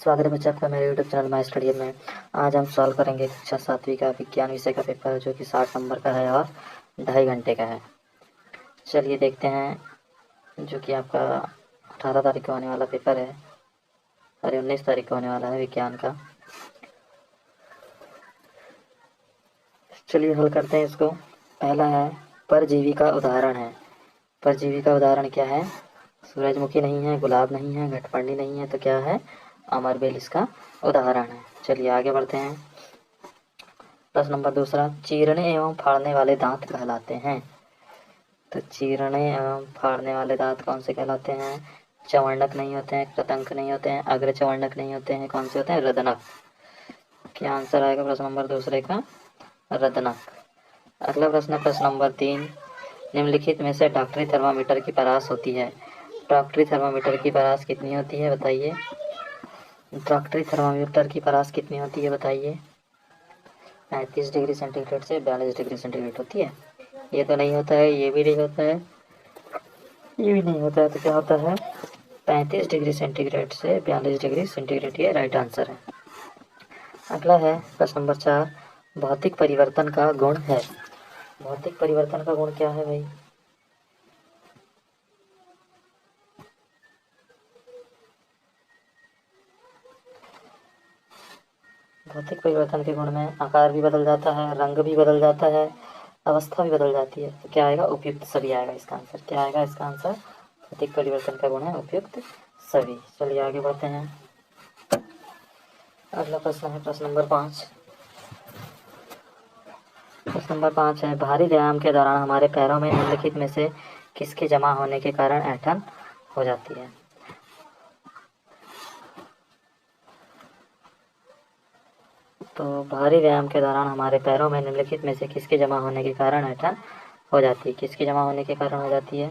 स्वागत है बच्चे आपका मेरे यूट्यूब चैनल माई स्टडी में। आज हम सॉल्व करेंगे कक्षा 7वीं का विज्ञान विषय का पेपर जो कि 60 नंबर का है और 2.5 घंटे का है। चलिए देखते हैं जो कि आपका 18 तारीख को होने वाला पेपर है, अरे 19 तारीख को होने वाला है विज्ञान का। चलिए हल करते हैं इसको। पहला है परजीवी का उदाहरण है। परजीवी का उदाहरण क्या है? सूरजमुखी नहीं है, गुलाब नहीं है, घटपर्णी नहीं है, तो क्या है? अमरबेल इसका उदाहरण है। चलिए आगे बढ़ते हैं। प्रश्न नंबर दूसरा, चीरने एवं फाड़ने वाले दांत कहलाते हैं। तो चीरने एवं फाड़ने वाले दांत कौन से कहलाते हैं? चवर्णक नहीं होते हैं, कृतंक नहीं होते हैं, अग्र चवर्णक नहीं होते हैं, कौन से होते हैं? रदनक। क्या आंसर आएगा प्रश्न नंबर दूसरे का? रदनक। अगला प्रश्न है प्रश्न नंबर 3, निम्नलिखित में से डॉक्टरी थर्मामीटर की परास होती है। डॉक्टरी थर्मामीटर की परास कितनी होती है बताइए? डॉक्टरी थर्मामीटर की परास कितनी होती है बताइए? 35 डिग्री सेंटीग्रेड से 42 डिग्री सेंटीग्रेड होती है। ये तो नहीं होता है, ये भी नहीं होता है, ये भी नहीं होता है, तो क्या होता है? 35 डिग्री सेंटीग्रेड से 42 डिग्री सेंटीग्रेड, ये राइट आंसर है। अगला है प्रश्न नंबर 4, भौतिक परिवर्तन का गुण है। भौतिक परिवर्तन का गुण क्या है भाई? भौतिक परिवर्तन के गुण में आकार भी बदल जाता है, रंग भी बदल जाता है, अवस्था भी बदल जाती है। तो क्या आएगा? उपयुक्त सभी आएगा इसका आंसर। क्या आएगा इसका आंसर? भौतिक परिवर्तन का गुण है उपयुक्त सभी। चलिए आगे बढ़ते हैं। अगला प्रश्न है प्रश्न नंबर 5। प्रश्न नंबर 5 है, भारी व्यायाम के दौरान हमारे पैरों में निम्नलिखित में से किसके जमा होने के कारण ऐंठन हो जाती है? तो भारी व्यायाम के दौरान हमारे पैरों में निम्नलिखित में से किसके जमा होने के कारण ऐंठन हो जाती है? किसके जमा होने के कारण हो जाती है?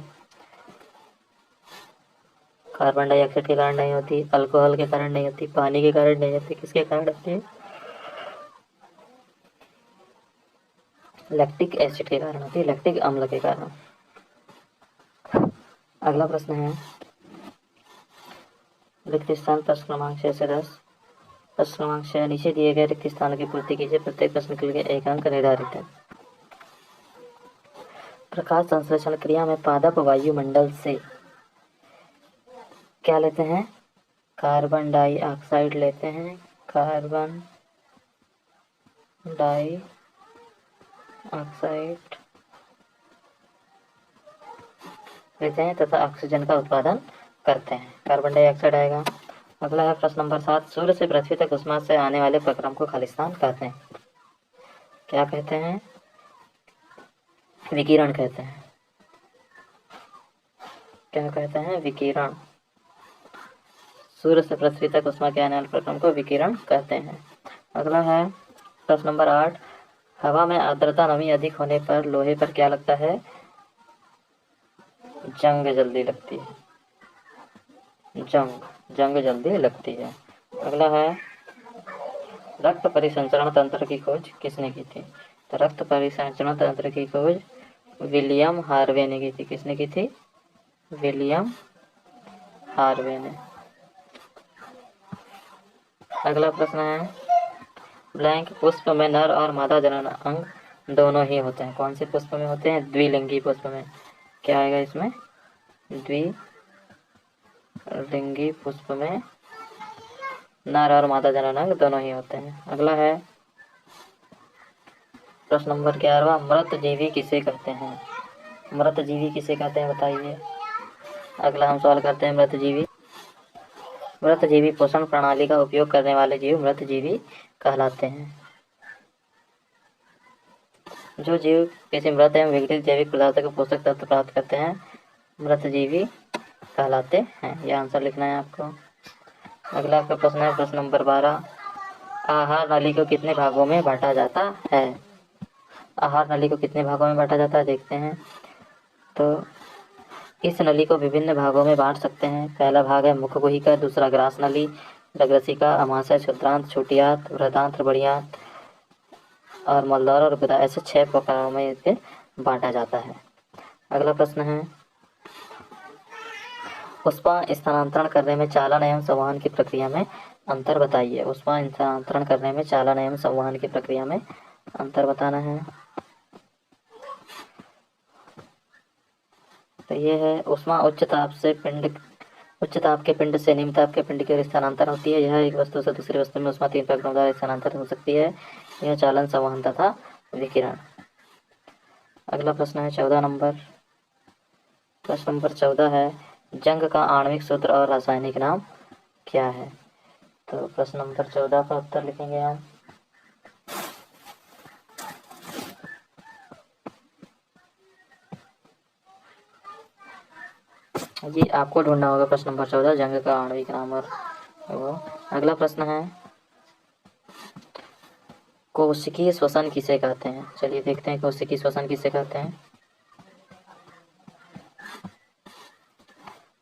कार्बन डाइऑक्साइड के कारण नहीं होती, अल्कोहल के कारण नहीं होती, पानी के कारण नहीं होती, किसके कारण होती है? लैक्टिक एसिड के कारण होती है, लैक्टिक अम्ल के कारण। अगला प्रश्न है रिक्त स्थान प्रश्न क्रमांक 6 से 10। प्रश्न क्रमांक 6, नीचे दिए गए रिक्त स्थान की पूर्ति कीजिए, प्रत्येक प्रश्न के लिए 1 अंक निर्धारित है। प्रकाश संश्लेषण क्रिया में पादप वायुमंडल से क्या लेते हैं? कार्बन डाइऑक्साइड लेते हैं, कार्बन डाइऑक्साइड लेते हैं तथा ऑक्सीजन का उत्पादन करते हैं। कार्बन डाइऑक्साइड आएगा। अगला है प्रश्न नंबर 7, सूर्य से पृथ्वी तक उष्मा से आने वाले प्रक्रम को खालिस्तान कहते हैं। क्या कहते हैं? विकिरण कहते हैं। क्या कहते हैं? विकिरण। सूर्य से पृथ्वी तक उष्मा के आने वाले प्रक्रम को विकिरण कहते हैं। अगला है प्रश्न नंबर 8, हवा में आर्द्रता नमी अधिक होने पर लोहे पर क्या लगता है? जंग जल्दी लगती है। जंग जल्दी लगती है। अगला है रक्त परिसंचरण तंत्र की खोज किसने की थी? तो रक्त परिसंचरण तंत्र की खोज विलियम हार्वे ने की थी। किसने की थी? विलियम हार्वे ने। अगला प्रश्न है, ब्लैंक पुष्प में नर और मादा जनन अंग दोनों ही होते हैं। कौन से पुष्प में होते हैं? द्विलिंगी पुष्प में। क्या आएगा इसमें? द्विलिंगी पुष्प में नर और मादा जनन अंग दोनों ही होते हैं। अगला है प्रश्न नंबर 11, मृत जीवी किसे कहते हैं? मृत जीवी किसे कहते हैं बताइए? अगला हम सवाल करते हैं मृत जीवी पोषण प्रणाली का उपयोग करने वाले जीव मृत जीवी कहलाते हैं। जो जीव किसी मृत एवं विघटित जैविक पदार्थ को पोषक तत्व प्राप्त करते हैं मृत जीवी कहलाते हैं। यह आंसर लिखना है आपको। अगला आपका प्रश्न है प्रश्न नंबर 12, आहार नली को कितने भागों में बांटा जाता है? आहार नली को कितने भागों में बांटा जाता है देखते हैं। तो इस नली को विभिन्न भागों में बांट सकते हैं। पहला भाग है मुख गुहिका, दूसरा ग्रास नली, रग्रसिका, अमाशय, क्षुद्रांत, छोटी आंत, बृहदांत्र, बड़ी आंत और मलद्वार और गुदा, ऐसे 6 प्रकारों में इसे बांटा जाता है। अगला प्रश्न है, पुष्पा स्थानांतरण करने में चालन एवं संवहन की प्रक्रिया में अंतर बताइए। ऊष्मा स्थानांतरण करने में चालन एवं संवहन की प्रक्रिया में अंतर बताना है। तो ये है ऊष्मा उच्च ताप के पिंड से निम्न ताप के पिंड की ओर स्थानांतरण होती है। यह एक वस्तु से दूसरी वस्तु में ऊष्मा 3 प्रकारों द्वारा स्थानांतरित हो सकती है। यह चालन, संवहन तथा विकिरण। अगला प्रश्न है 14 नंबर। प्रश्न नंबर 14 है, जंग का आणविक सूत्र और रासायनिक नाम क्या है? तो प्रश्न नंबर 14 का उत्तर लिखेंगे हम। जी आपको ढूंढना होगा प्रश्न नंबर 14, जंग का आणविक नाम और वो। अगला प्रश्न है, कोशिकीय श्वसन किसे कहते हैं? चलिए देखते हैं कोशिकीय श्वसन किसे कहते हैं।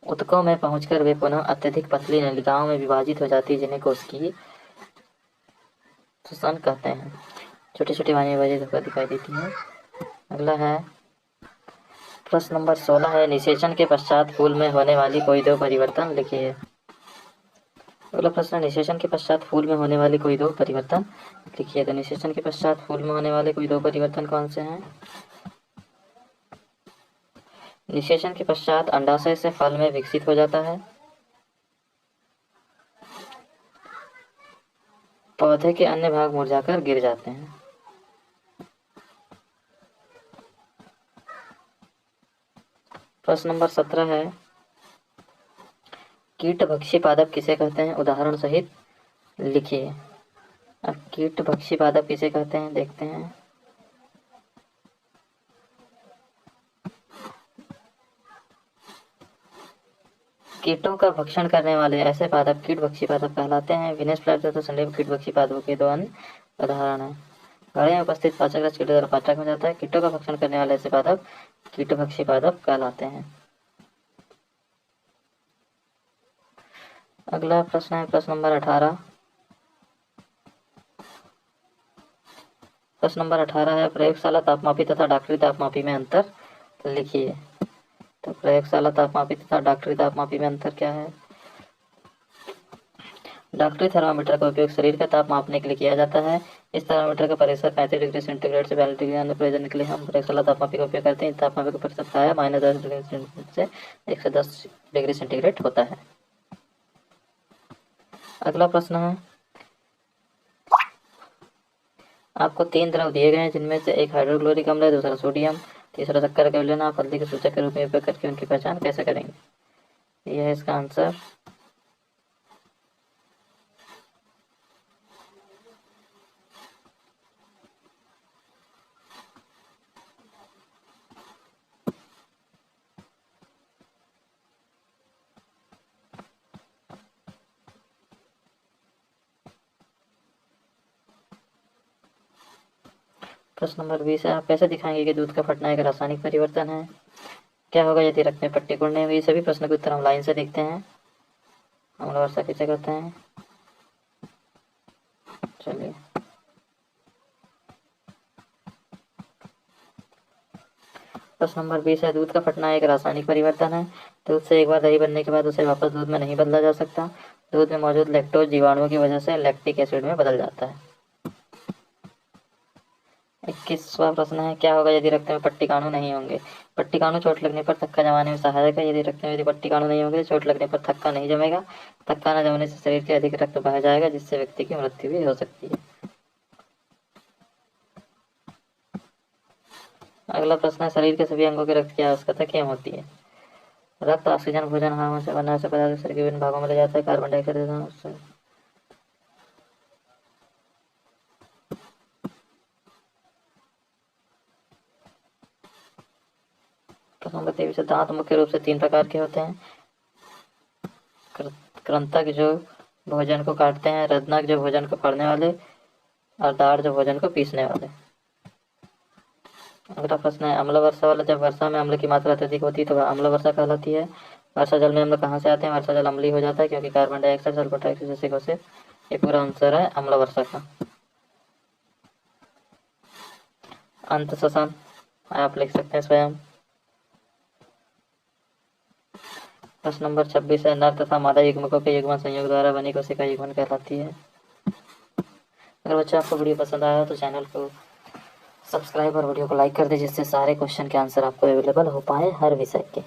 ऊतकों में पहुंचकर वे पुनः अत्यधिक पतली नलिकाओं में विभाजित हो जाती है, जिन्हें कोशिकीय श्वसन कहते हैं। छोटी छोटी वायुएं विभाजित होकर दिखाई देती हैं। अगला है प्रश्न नंबर 16 है, निषेचन के पश्चात फूल में होने वाली कोई दो परिवर्तन लिखिए। अगला प्रश्न, निषेचन के पश्चात फूल में होने वाले कोई दो परिवर्तन लिखिए। तो निषेचन के पश्चात फूल में होने वाले कोई दो परिवर्तन कौन से हैं? निषेचन के पश्चात अंडाशय से फल में विकसित हो जाता है। पौधे के अन्य भाग मुरझाकर गिर जाते हैं। प्रश्न नंबर 17 है, कीटभक्षी पादप किसे कहते हैं? उदाहरण सहित लिखिए। अब कीटभक्षी पादप किसे कहते हैं देखते हैं। कीटों का भक्षण करने वाले ऐसे पादप कीटभक्षी पादप कहलाते हैं। विनेश फ्लाइट तथा संडेव कीटभक्षी पादपों के दो अन्य उदाहरण हैं। घड़े में उपस्थित पाचक रस कीटों द्वारा पाचक में जाता है। कीटों का भक्षण करने वाले ऐसे पादप कीटभक्षी पादप कहलाते हैं। अगला प्रश्न है प्रश्न नंबर 18। प्रश्न नंबर 18 है, प्रयोगशाला तापमापी तथा डॉक्टरी तापमापी में अंतर लिखिए। तो प्रयोगशाला तापमापी तथा डॉक्टरी तापमापी में अंतर क्या है? डॉक्टरी थर्मामीटर का उपयोग शरीर का ताप मापने के लिए किया जाता है। इस थर्मामीटर का परिसर 35 डिग्री सेंटीग्रेड से 42 डिग्री अन्य प्रयोजन के लिए हम प्रयोगशाला तापमापी का उपयोग करते हैं। तापमापी का परिसर प्रायः -10 डिग्री सेंटीग्रेड से 110 डिग्री सेंटीग्रेड होता है। अगला प्रश्न है, आपको 3 द्रव दिए गए हैं, जिनमें से एक हाइड्रोक्लोरिक अम्ल है, दूसरा सोडियम, तीसरा शक्कर का लेना। आप हल्दी के सूचक के रूप में उपयोग करके उनकी पहचान कैसे करेंगे? यह है इसका आंसर। प्रश्न नंबर 20 है, आप कैसे दिखाएंगे कि दूध का फटना एक रासायनिक परिवर्तन है? क्या होगा यदि रक्त में पट्टी गुणने हुई? सभी प्रश्नों के उत्तर हम लाइन से देखते हैं। अम्ल वर्षा किसे कहते हैं? चलिए प्रश्न नंबर 20 है, दूध का फटना एक रासायनिक परिवर्तन है। दूध से एक बार दही बनने के बाद उसे वापस दूध में नहीं बदला जा सकता। दूध में मौजूद लैक्टोज जीवाणुओं की वजह से लैक्टिक एसिड में बदल जाता है। 21वां प्रश्न है, क्या होगा यदि रक्त में पट्टिकाणु नहीं होंगे? पट्टिकाणु चोट लगने पर थक्का जमाने में सहायक है। यदि पट्टिकाणु नहीं होंगे तो चोट लगने पर थक्का नहीं जमेगा। थक्का न जमने से शरीर के अधिक रक्त बह जाएगा, जिससे व्यक्ति की मृत्यु भी हो सकती है। अगला प्रश्न है, शरीर के सभी अंगों के रक्त की आवश्यकता क्यों होती है? रक्त ऑक्सीजन, भोजन, हवा से बना ऐसे पदार्थ शरीर के विभिन्न भागों में ले जाता है। कार्बन डाइऑक्साइड प्रश्न नंबर 23 है, दांत मुख्य रूप से 3 प्रकार के होते हैं। कृंतक जो भोजन को काटते हैं, रत्नक जो भोजन को फाड़ने वाले, और दाढ़ जो भोजन को पीसने वाले। अगला प्रश्न है, अम्ल वर्षा वाला, जब वर्षा में अम्ल की मात्रा अत्यधिक होती है तो वह अम्ल वर्षा कहलाती है। वर्षा जल में अम्ल कहाँ से आते हैं? वर्षा जल अम्लीय हो जाता है क्योंकि कार्बन डाइऑक्साइड, सल्फर डाइऑक्साइड जैसे गैसें। ये पूरा आंसर है अम्ल वर्षा का। अंत श्वसन आप लिख सकते हैं स्वयं। प्रश्न नंबर 26 है, नर तथा मादा युग्मकों के युग्मन संयोग द्वारा बनी कोशिका युग्मन कहलाती है। अगर बच्चों आपको वीडियो पसंद आया तो चैनल को सब्सक्राइब और वीडियो को लाइक कर दीजिए, जिससे सारे क्वेश्चन के आंसर आपको अवेलेबल हो पाए हर विषय के।